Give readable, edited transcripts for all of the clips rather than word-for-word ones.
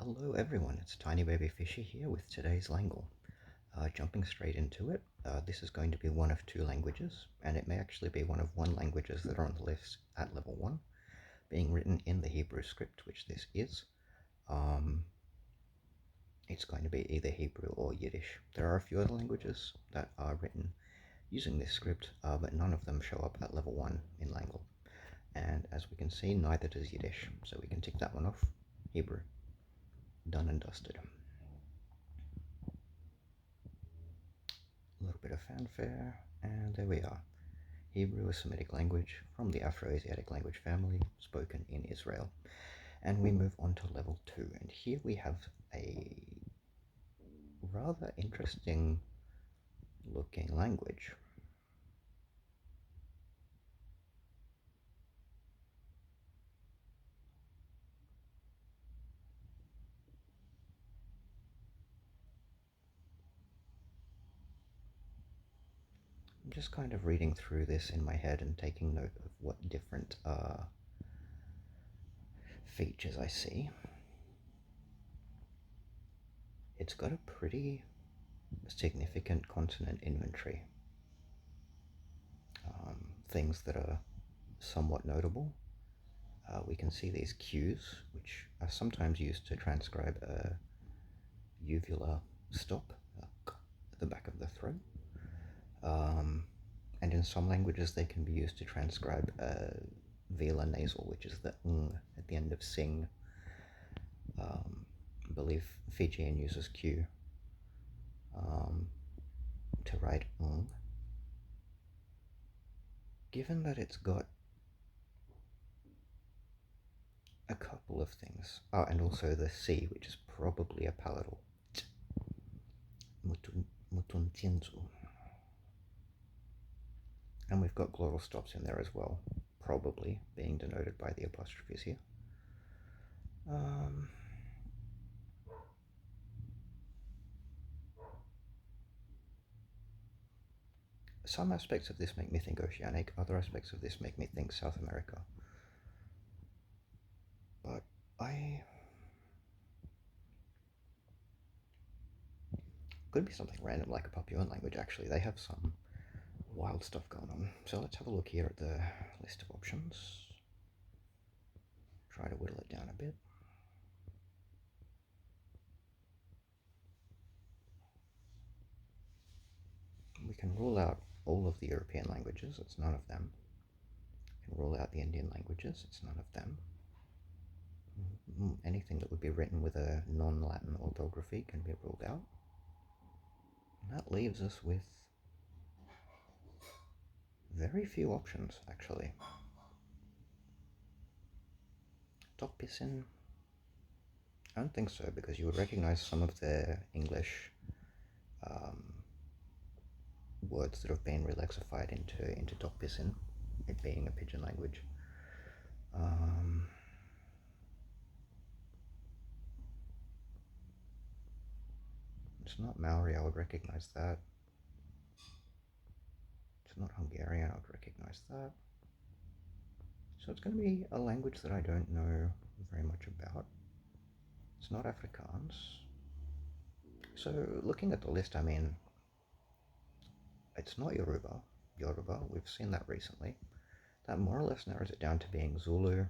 Hello everyone, it's Tiny Baby Fishy here with today's Langle. Jumping straight into it, this is going to be one of two languages, and it may actually be one of one languages that are on the list at level 1, being written in the Hebrew script, which this is. It's going to be either Hebrew or Yiddish. There are a few other languages that are written using this script, but none of them show up at level 1 in Langle. And as we can see, neither does Yiddish, so we can tick that one off. Hebrew. Done and dusted. A little bit of fanfare, and there we are. Hebrew, a Semitic language from the Afro-Asiatic language family, spoken in Israel. And we move on to level 2, and here we have a rather interesting looking language. I'm just kind of reading through this in my head and taking note of what different features I see. It's got a pretty significant consonant inventory. Things that are somewhat notable. We can see these cues, which are sometimes used to transcribe a uvular stop at the back of the throat. And in some languages, they can be used to transcribe velar nasal, which is the ng at the end of sing. I believe Fijian uses Q to write ng. Given that it's got a couple of things, and also the C, which is probably a palatal, mutuntinzu. And we've got glottal stops in there as well, probably being denoted by the apostrophes here. Some aspects of this make me think Oceanic, other aspects of this make me think South America. But could be something random like a Papuan language actually. They have some wild stuff going on. So let's have a look here at the list of options. Try to whittle it down a bit. We can rule out all of the European languages, it's none of them. We can rule out the Indian languages, it's none of them. Anything that would be written with a non-Latin orthography can be ruled out. And that leaves us with very few options, actually. Tokpisin? I don't think so, because you would recognize some of the English words that have been relexified into Tokpisin, it being a pidgin language. It's not Maori, I would recognize that. It's not Hungarian, I would recognize that. So it's going to be a language that I don't know very much about. It's not Afrikaans. So looking at the list, I mean, it's not Yoruba, we've seen that recently. That more or less narrows it down to being Zulu,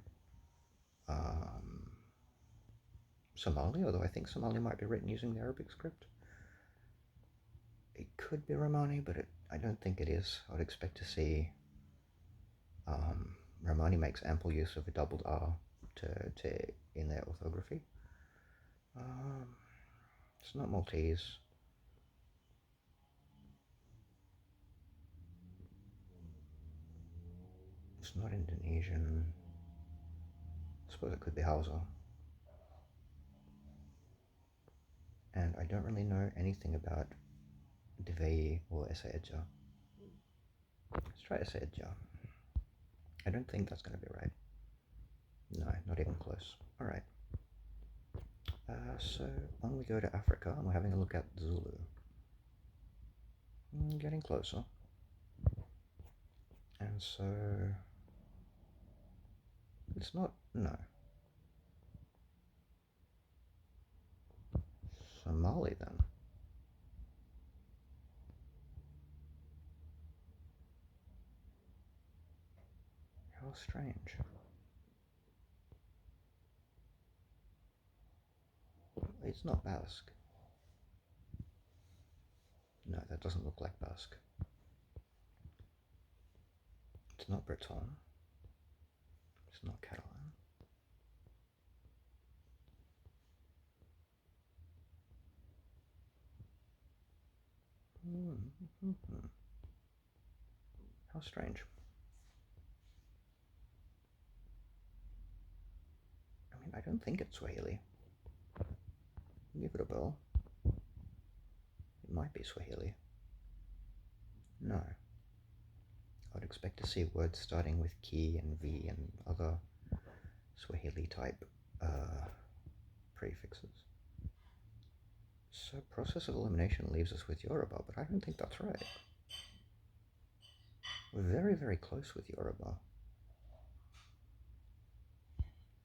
Somali, although I think Somali might be written using the Arabic script. It could be Romani, but I don't think it is. I'd expect to see Romani makes ample use of a doubled R in their orthography. It's not Maltese. It's not Indonesian. I suppose it could be Hausa. And I don't really know anything about Devei or Esaedja. Let's try Esaedja. I don't think that's going to be right. No, not even close. Alright. So on we go to Africa, and we're having a look at Zulu. Getting closer. And so it's not, no. Somali then. How strange. It's not Basque. No, that doesn't look like Basque. It's not Breton. It's not Catalan. How strange. I mean, I don't think it's Swahili. Give it a bell. It might be Swahili. No. I'd expect to see words starting with ki and v and other Swahili type prefixes. So process of elimination leaves us with Yoruba, but I don't think that's right. We're very, very close with Yoruba,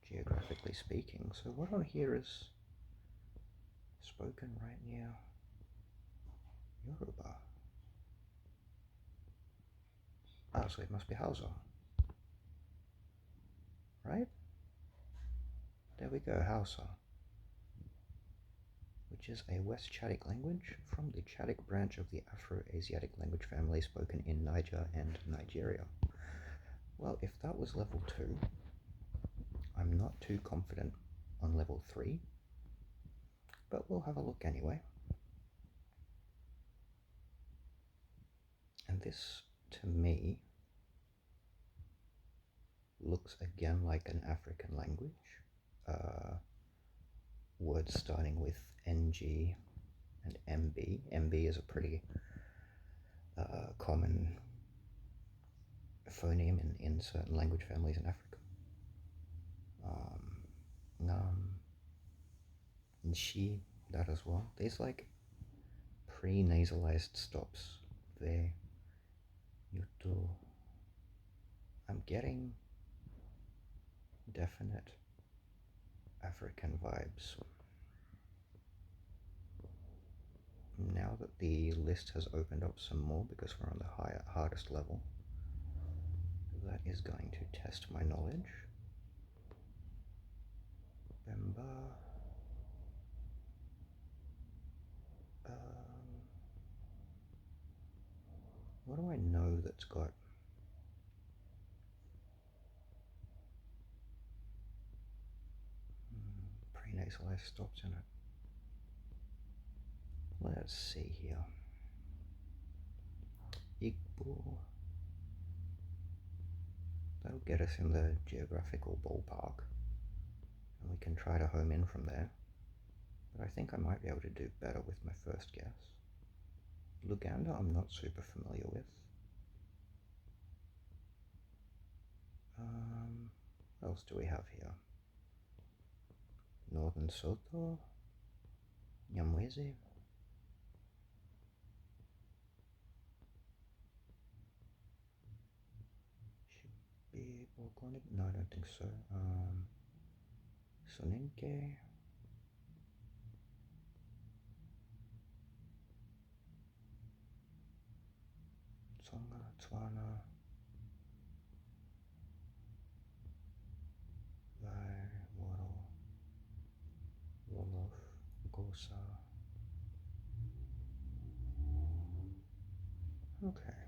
geographically speaking. So what on here is spoken right near Yoruba? Ah, so it must be Hausa. Right? There we go, Hausa. Which is a West Chadic language from the Chadic branch of the Afro-Asiatic language family spoken in Niger and Nigeria. Well, if that was level 2, I'm not too confident on level 3, but we'll have a look anyway. And this, to me, looks again like an African language. Words starting with NG and MB. MB is a pretty common phoneme in certain language families in Africa. And she, that as well. There's like pre-nasalized stops there. Yutu. I'm getting definite African vibes. Now that the list has opened up some more because we're on the hardest level, that is going to test my knowledge. Bemba. What do I know that's got pre-nasalized stops in it? Let's see here. Igbo. That'll get us in the geographical ballpark, and we can try to home in from there. But I think I might be able to do better with my first guess. Luganda I'm not super familiar with. What else do we have here? Northern Soto, Nyamwezi. Should be Volcanic? No, I don't think so. Soninke. Tsonga, Tswana. Vai, Woro, Wolof, Gosa. Okay.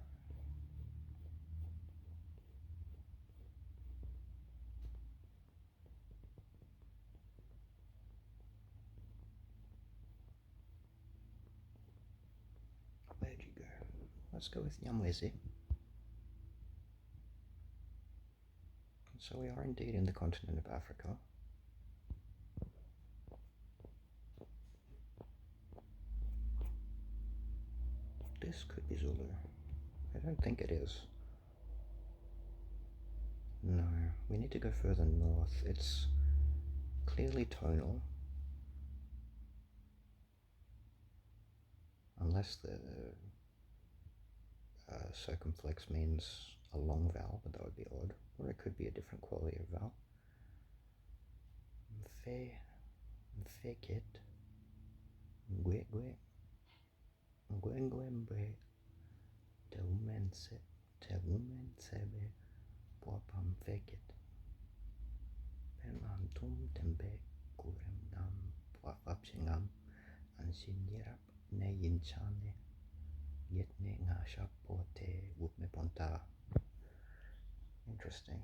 Where'd you go? Let's go with Nyamwezi. So we are indeed in the continent of Africa. This could be Zulu. I don't think it is. No, we need to go further north. It's clearly tonal. Unless the circumflex means a long vowel, but that would be odd. Or it could be a different quality of vowel. Mfekit. Gwe gwe. Gwe gwe mbe. Teumense. Teumensebe. Bwapam feket. Penam tum tembe. Kurem nam. Bwapapsingam. Ansinyirap ne yinchane. Yetne ngasha pote. Wupme ponta. Interesting.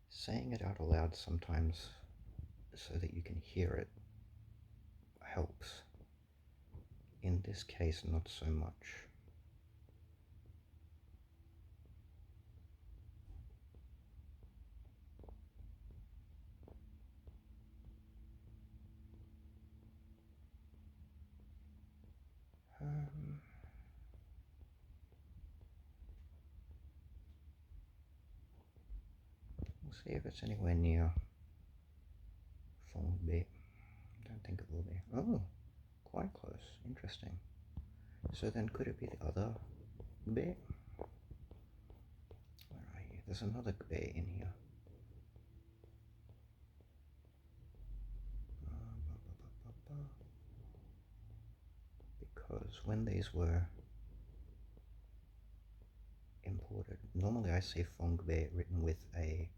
Saying it out aloud sometimes so that you can hear it helps. In this case, not so much. We'll see if it's anywhere near Fong Bei. Don't think it will be. Oh, quite close. Interesting. So then could it be the other Bei? Where are you? There's another Bei in here. Because when these were imported, normally I see Fong Bei written with a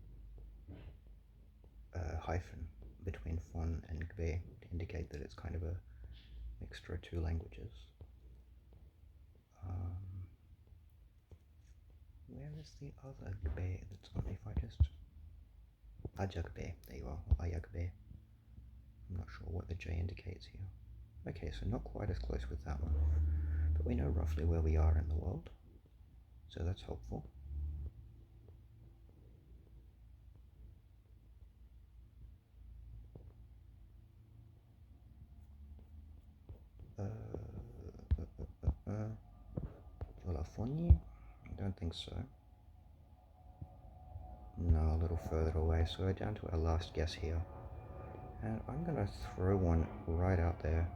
hyphen between Fon and Gbe to indicate that it's kind of a mixture of two languages. Where is the other Gbe that's on? If I just Ajagbe, there you are, Ayagbe. I'm not sure what the J indicates here. Okay, so not quite as close with that one, but we know roughly where we are in the world, so that's helpful. Olafoni? I don't think so. No, a little further away, so we're down to our last guess here. And I'm gonna throw one right out there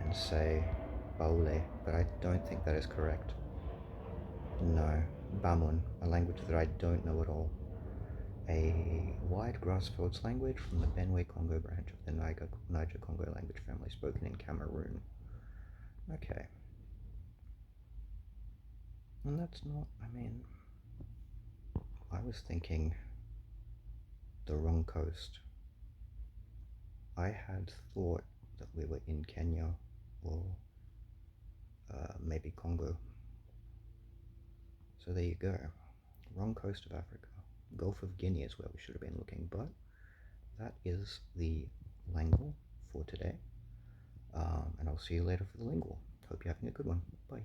and say Baule, but I don't think that is correct. No, Bamun, a language that I don't know at all. A wide grassfields language from the Benue-Congo branch of the Niger-Congo language family spoken in Cameroon. Okay. And that's not, I was thinking the wrong coast. I had thought that we were in Kenya or maybe Congo. So there you go. Wrong coast of Africa. Gulf of Guinea is where we should have been looking, but that is the Langle for today. And I'll see you later for the lingual. Hope you're having a good one. Bye.